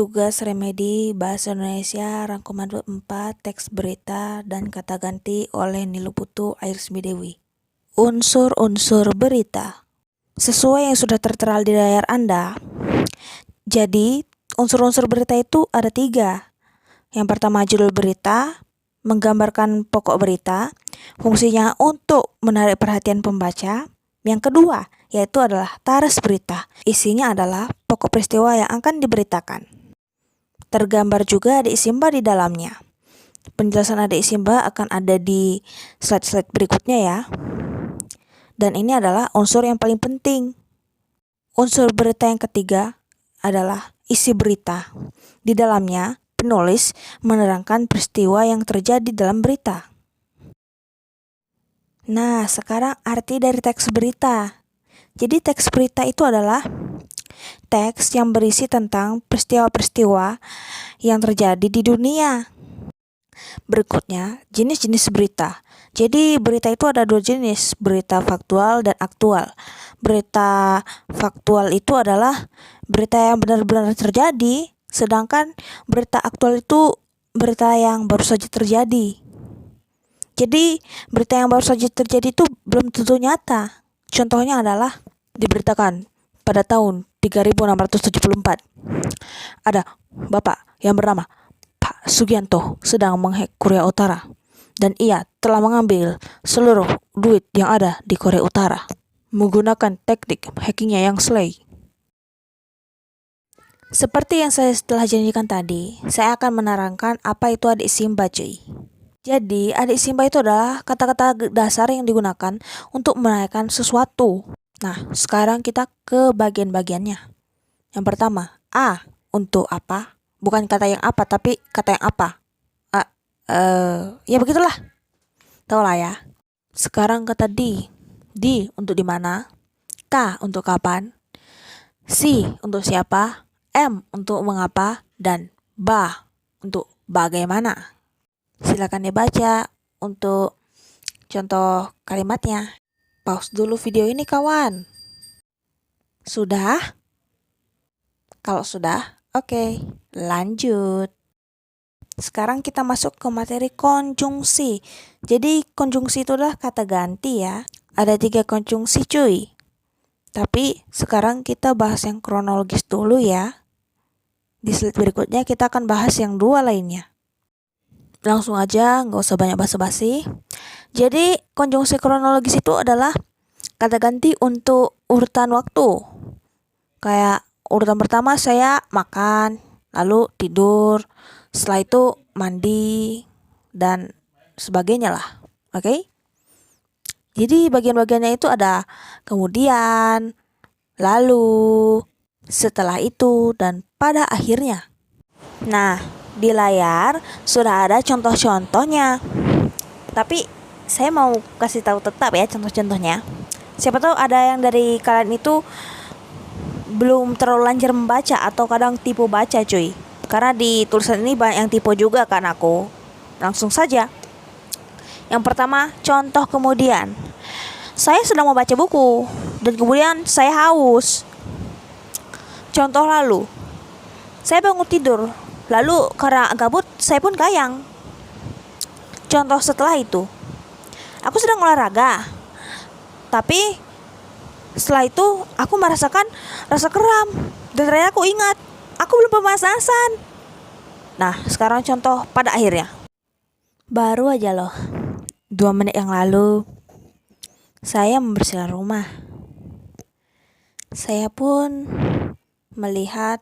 Tugas Remedi Bahasa Indonesia Rangkuman 4 Teks Berita dan Kata Ganti oleh Niluputu Airsmidewi. Unsur-unsur berita sesuai yang sudah tertera di layar Anda. Jadi unsur-unsur berita itu ada 3. Yang pertama judul berita, menggambarkan pokok berita, fungsinya untuk menarik perhatian pembaca. Yang kedua yaitu adalah taras berita, isinya adalah pokok peristiwa yang akan diberitakan. Tergambar juga adik Simba di dalamnya. Penjelasan adik Simba akan ada di slide-slide berikutnya ya. Dan ini adalah unsur yang paling penting. Unsur berita yang ketiga adalah isi berita. Di dalamnya, penulis menerangkan peristiwa yang terjadi dalam berita. Nah, sekarang arti dari teks berita. Jadi teks berita itu adalah teks yang berisi tentang peristiwa-peristiwa yang terjadi di dunia. Berikutnya, jenis-jenis berita. Jadi berita itu ada 2 jenis, berita faktual dan aktual. Berita faktual itu adalah berita yang benar-benar terjadi, sedangkan berita aktual itu berita yang baru saja terjadi. Jadi berita yang baru saja terjadi itu belum tentu nyata. Contohnya adalah diberitakan pada tahun 3674 ada bapak yang bernama Pak Sugianto sedang menghack Korea Utara dan ia telah mengambil seluruh duit yang ada di Korea Utara menggunakan teknik hackingnya yang slay. Seperti yang saya telah janjikan tadi, saya akan menerangkan apa itu adik Simba cuy. Jadi adik Simba itu adalah kata-kata dasar yang digunakan untuk menaikkan sesuatu. Nah, sekarang kita ke bagian-bagiannya. Yang pertama, A untuk apa? Bukan kata yang apa, tapi kata yang apa. Ya begitulah. Tahu lah ya. Sekarang kata D. D untuk di mana? K untuk kapan? C untuk siapa? M untuk mengapa? Dan ba untuk bagaimana. Silakan dibaca untuk contoh kalimatnya. Pause dulu video ini kawan. Sudah? Kalau sudah, oke, lanjut. Sekarang kita masuk ke materi konjungsi. Jadi konjungsi itu adalah kata ganti ya. Ada 3 konjungsi cuy. Tapi sekarang kita bahas yang kronologis dulu ya. Di slide berikutnya kita akan bahas yang 2 lainnya. Langsung aja, nggak usah banyak basa-basi. Jadi konjungsi kronologis itu adalah kata ganti untuk urutan waktu. Kayak urutan pertama saya makan, lalu tidur, setelah itu mandi, dan sebagainya lah. Oke? Jadi bagian-bagiannya itu ada kemudian, lalu, setelah itu, dan pada akhirnya. Nah, di layar sudah ada contoh-contohnya. Tapi saya mau kasih tahu tetap ya contoh-contohnya. Siapa tahu ada yang dari kalian itu belum terlalu lancar membaca atau kadang tipu baca cuy. Karena di tulisan ini banyak yang tipu juga kan aku. Langsung saja. Yang pertama, contoh kemudian. Saya sedang membaca buku dan kemudian saya haus. Contoh lalu. Saya bangun tidur. Lalu karena gabut saya pun kayang. Contoh setelah itu. Aku sedang olahraga. Tapi setelah itu aku merasakan rasa kram. Dan ternyata aku ingat, aku belum pemanasan. Nah, sekarang contoh pada akhirnya. Baru aja loh, 2 menit yang lalu saya membersihkan rumah. Saya pun melihat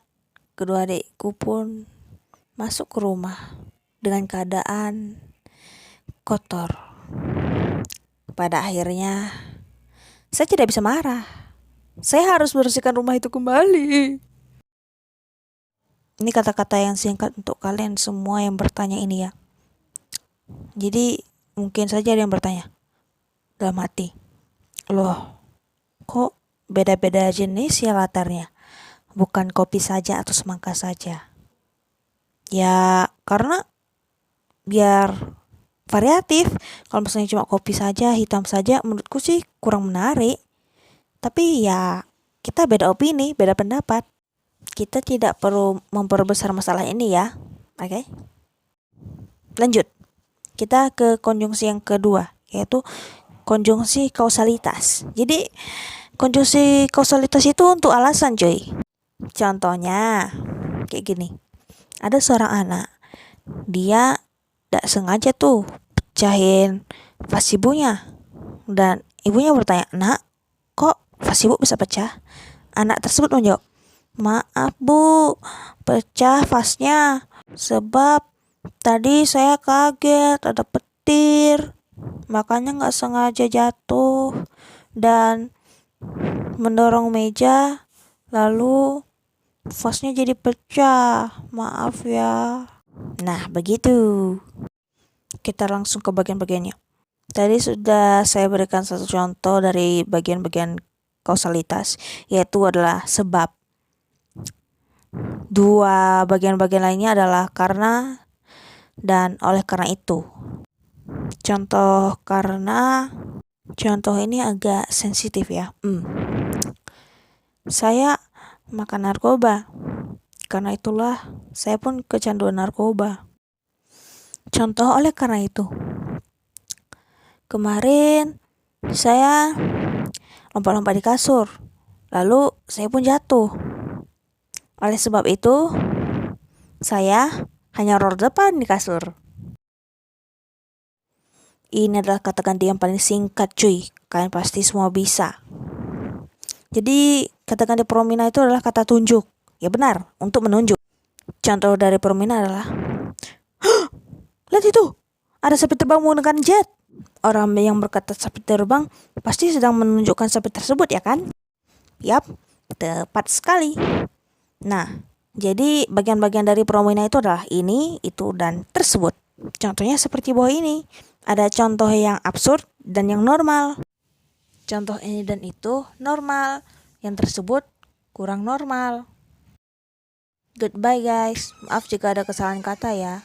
kedua adikku pun masuk ke rumah dengan keadaan kotor. Pada akhirnya saya tidak bisa marah. Saya harus bersihkan rumah itu kembali. Ini kata-kata yang singkat untuk kalian semua yang bertanya ini ya. Jadi mungkin saja ada yang bertanya dalam hati, loh kok beda-beda jenis ya latarnya? Bukan kopi saja atau semangka saja? Ya karena biar variatif. Kalau misalnya cuma kopi saja, hitam saja, menurutku sih kurang menarik. Tapi ya kita beda opini, beda pendapat. kita tidak perlu memperbesar masalah ini ya. Oke. Lanjut. Kita ke konjungsi yang kedua, yaitu konjungsi kausalitas. Jadi konjungsi kausalitas itu untuk alasan, cuy. Contohnya kayak gini. Ada seorang anak, dia tidak sengaja tuh pecahin vas ibunya, dan ibunya bertanya, "Nak, kok vas ibu bisa pecah?" Anak tersebut menjawab, "Maaf bu, pecah vasnya sebab tadi saya kaget ada petir, makanya nggak sengaja jatuh dan mendorong meja, lalu vasnya jadi pecah, maaf ya." Nah, begitu. Kita langsung ke bagian-bagiannya. Tadi sudah saya berikan satu contoh dari bagian-bagian kausalitas, yaitu adalah sebab. Dua bagian-bagian lainnya adalah karena dan oleh karena itu. Contoh karena, contoh ini agak sensitif ya. Saya makan narkoba, karena itulah saya pun kecanduan narkoba. Contoh oleh karena itu, kemarin saya lompat-lompat di kasur, lalu saya pun jatuh. Oleh sebab itu, saya hanya roda depan di kasur. Ini adalah kata ganti yang paling singkat, cuy. Kalian pasti semua bisa. Jadi, kata ganti promina itu adalah kata tunjuk. Ya benar, untuk menunjuk. Contoh dari promina adalah, lihat itu, ada sapi terbang menggunakan jet. Orang yang berkata sapi terbang pasti sedang menunjukkan sapi tersebut, ya kan? Yap, tepat sekali. Nah, jadi bagian-bagian dari promina itu adalah ini, itu, dan tersebut. Contohnya seperti bawah ini. Ada contoh yang absurd dan yang normal. Contoh ini dan itu normal, yang tersebut kurang normal. Goodbye guys, maaf jika ada kesalahan kata ya.